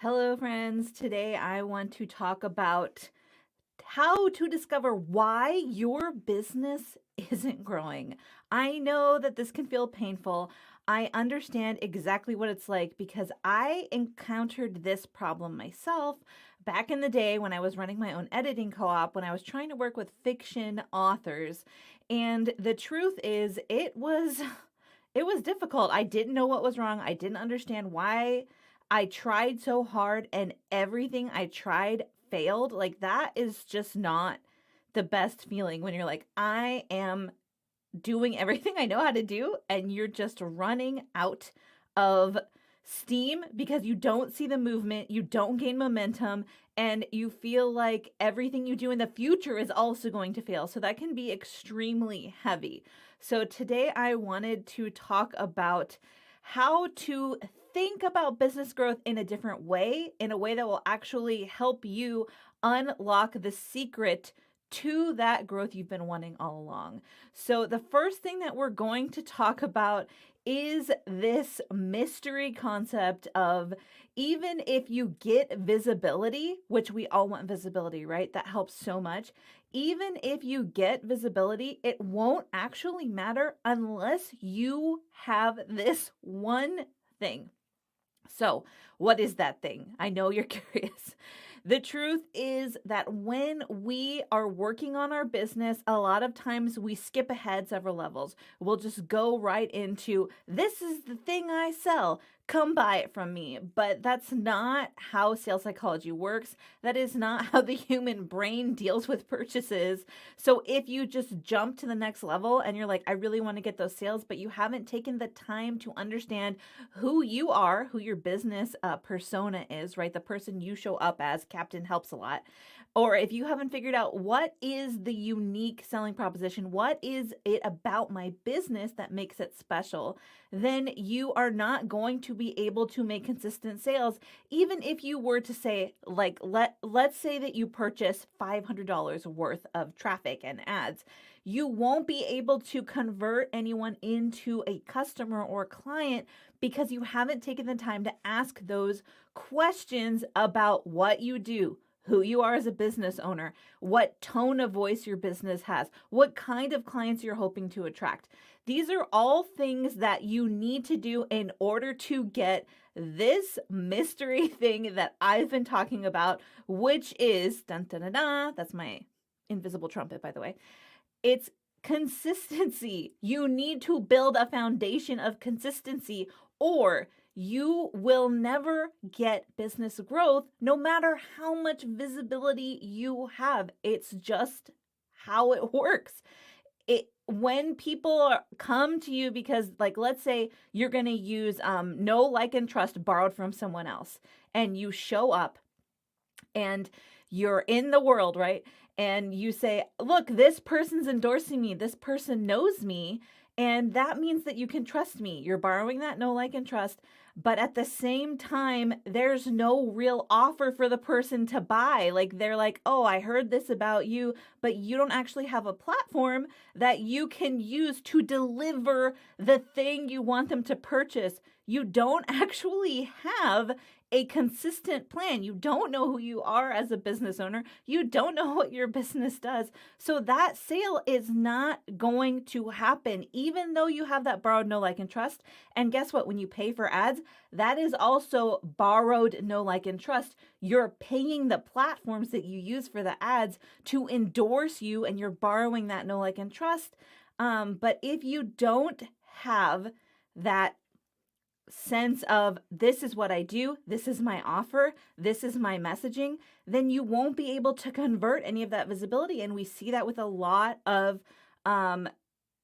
Hello, friends. Today I want to talk about how to discover why your business isn't growing. I know that this can feel painful. I understand exactly what it's like because I encountered this problem myself back in the day when I was running my own editing co-op, when I was trying to work with fiction authors. And the truth is, it was difficult. I didn't know what was wrong. I didn't understand why I tried so hard and everything I tried failed. Like, that is just not the best feeling when you're like, I am doing everything I know how to do, and you're just running out of steam because you don't see the movement, you don't gain momentum, and you feel like everything you do in the future is also going to fail. So that can be extremely heavy. So today I wanted to talk about how to think about business growth in a different way, in a way that will actually help you unlock the secret to that growth you've been wanting all along. So the first thing that we're going to talk about is this mystery concept of, even if you get visibility, which we all want visibility, right? That helps so much. Even if you get visibility, it won't actually matter unless you have this one thing. So, what is that thing? I know you're curious. The truth is that when we are working on our business, a lot of times we skip ahead several levels. We'll just go right into, this is the thing I sell, come buy it from me. But that's not how sales psychology works. That is not how the human brain deals with purchases. So if you just jump to the next level and you're like, I really want to get those sales, but you haven't taken the time to understand who you are, who your business persona is, right? The person you show up as, Captain helps a lot. Or if you haven't figured out what is the unique selling proposition, what is it about my business that makes it special, then you are not going to be able to make consistent sales. Even if you were to say, like, let's say that you purchase $500 worth of traffic and ads, you won't be able to convert anyone into a customer or client because you haven't taken the time to ask those questions about what you do, who you are as a business owner, what tone of voice your business has, what kind of clients you're hoping to attract. These are all things that you need to do in order to get this mystery thing that I've been talking about, which is, dun, dun, dun, dun, that's my invisible trumpet, by the way. It's consistency. You need to build a foundation of consistency, or you will never get business growth no matter how much visibility you have. It's just how it works. When people come to you because, like, let's say you're going to use know, like, and trust borrowed from someone else, and you show up and you're in the world, right? And you say, look, this person's endorsing me. This person knows me. And that means that you can trust me. You're borrowing that know, like, and trust. But at the same time, there's no real offer for the person to buy. Like, they're like, oh, I heard this about you, but you don't actually have a platform that you can use to deliver the thing you want them to purchase. You don't actually have a consistent plan. You don't know who you are as a business owner. You don't know what your business does. So that sale is not going to happen, even though you have that borrowed know, like, and trust. And guess what? When you pay for ads, that is also borrowed know, like, and trust. You're paying the platforms that you use for the ads to endorse you, and you're borrowing that know, like, and trust. But if you don't have that sense of, this is what I do, this is my offer, this is my messaging, then you won't be able to convert any of that visibility. And we see that with a lot of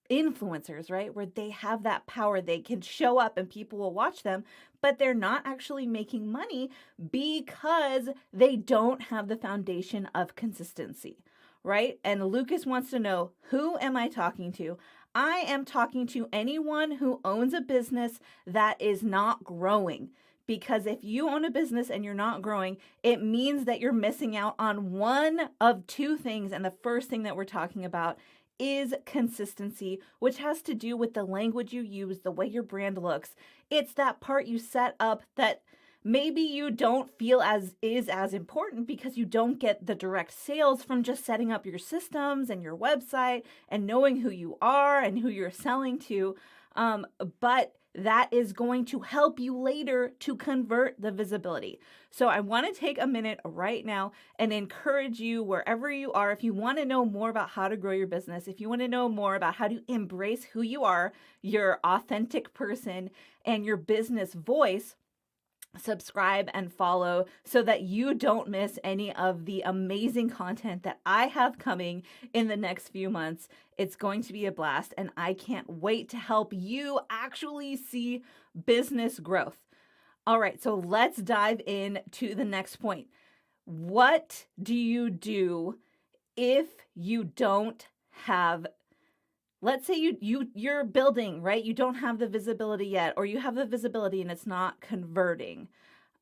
influencers, right? Where they have that power, they can show up and people will watch them, but they're not actually making money because they don't have the foundation of consistency, right? And Lucas wants to know, who am I talking to? I am talking to anyone who owns a business that is not growing. Because if you own a business and you're not growing, it means that you're missing out on one of two things. And the first thing that we're talking about is consistency, which has to do with the language you use, the way your brand looks. It's that part you set up that Maybe you don't feel as important because you don't get the direct sales from just setting up your systems and your website and knowing who you are and who you're selling to. But that is going to help you later to convert the visibility. So I want to take a minute right now and encourage you wherever you are. If you want to know more about how to grow your business, if you want to know more about how to embrace who you are, your authentic person and your business voice, subscribe and follow so that you don't miss any of the amazing content that I have coming in the next few months. It's going to be a blast, and I can't wait to help you actually see business growth. All right, so let's dive in to the next point. What do you do if you don't have, let's say you're building, right? You don't have the visibility yet, or you have the visibility and it's not converting.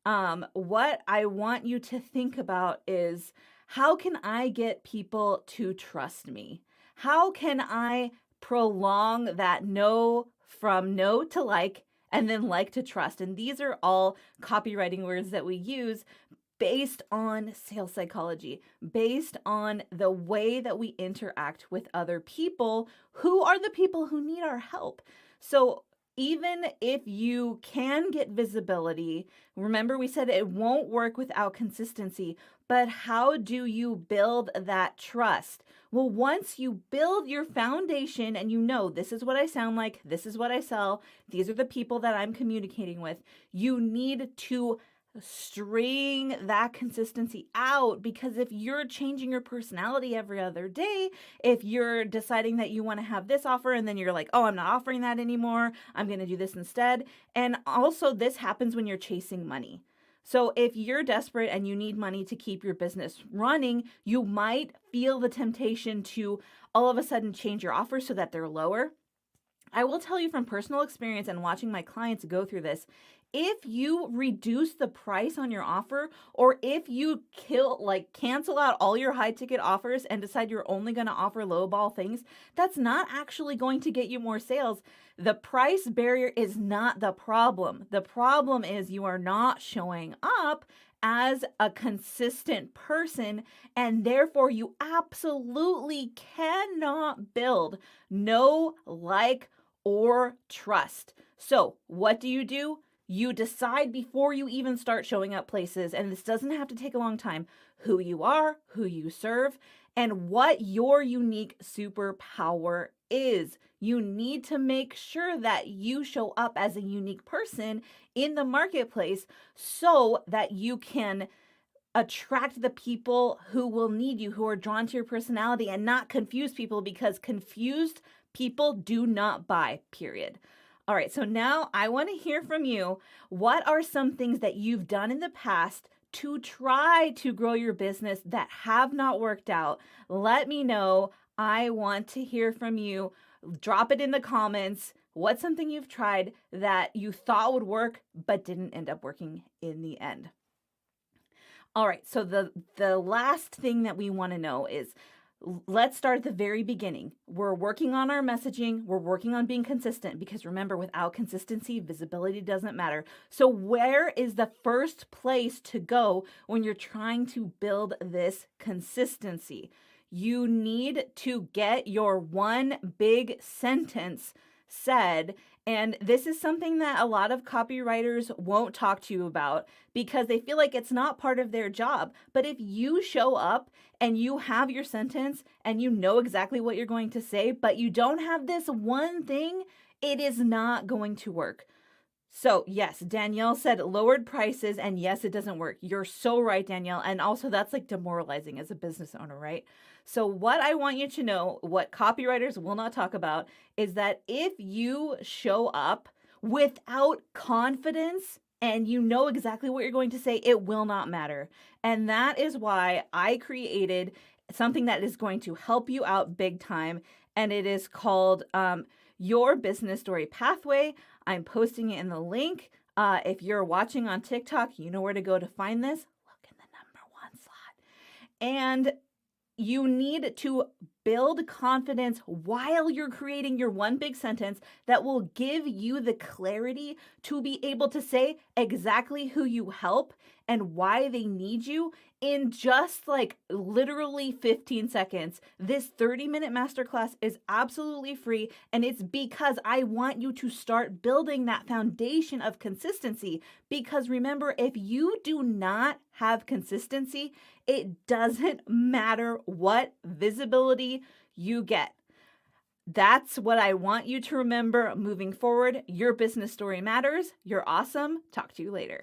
What I want you to think about is, how can I get people to trust me? How can I prolong that no from no to like, and then like to trust? And these are all copywriting words that we use based on sales psychology, based on the way that we interact with other people who are the people who need our help. So even if you can get visibility, remember we said it won't work without consistency, but how do you build that trust? Well, once you build your foundation and you know, this is what I sound like, this is what I sell, these are the people that I'm communicating with, you need to string that consistency out, because if you're changing your personality every other day, if you're deciding that you want to have this offer and then you're like, oh, I'm not offering that anymore, I'm going to do this instead. And also this happens when you're chasing money. So if you're desperate and you need money to keep your business running, you might feel the temptation to all of a sudden change your offers so that they're lower. I will tell you from personal experience and watching my clients go through this, if you reduce the price on your offer, or if you cancel out all your high ticket offers and decide you're only going to offer lowball things, that's not actually going to get you more sales. The price barrier is not the problem. The problem is you are not showing up as a consistent person, and therefore you absolutely cannot build know, like, or trust. So what do? You decide before you even start showing up places, and this doesn't have to take a long time, who you are, who you serve, and what your unique superpower is. You need to make sure that you show up as a unique person in the marketplace so that you can attract the people who will need you, who are drawn to your personality, and not confuse people, because confused people do not buy, period. All right, so now I want to hear from you. What are some things that you've done in the past to try to grow your business that have not worked out? Let me know. I want to hear from you. Drop it in the comments. What's something you've tried that you thought would work but didn't end up working in the end? All right, so the last thing that we want to know is, let's start at the very beginning. We're working on our messaging. We're working on being consistent, because remember, without consistency, visibility doesn't matter. So where is the first place to go when you're trying to build this consistency? You need to get your one big sentence said. And this is something that a lot of copywriters won't talk to you about because they feel like it's not part of their job. But if you show up and you have your sentence and you know exactly what you're going to say, but you don't have this one thing, it is not going to work. So yes, Danielle said lowered prices, and yes, it doesn't work. You're so right, Danielle. And also that's like demoralizing as a business owner, right? So what I want you to know, what copywriters will not talk about, is that if you show up without confidence and you know exactly what you're going to say, it will not matter. And that is why I created something that is going to help you out big time. And it is called Your Business Story Pathway. I'm posting it in the link. If you're watching on TikTok, you know where to go to find this. Look in the number 1 slot. And You need to build confidence while you're creating your one big sentence that will give you the clarity to be able to say exactly who you help and why they need you in just like literally 15 seconds. This 30-minute masterclass is absolutely free, and it's because I want you to start building that foundation of consistency. Because remember, if you do not have consistency, it doesn't matter what visibility you get. That's what I want you to remember moving forward. Your business story matters. You're awesome. Talk to you later.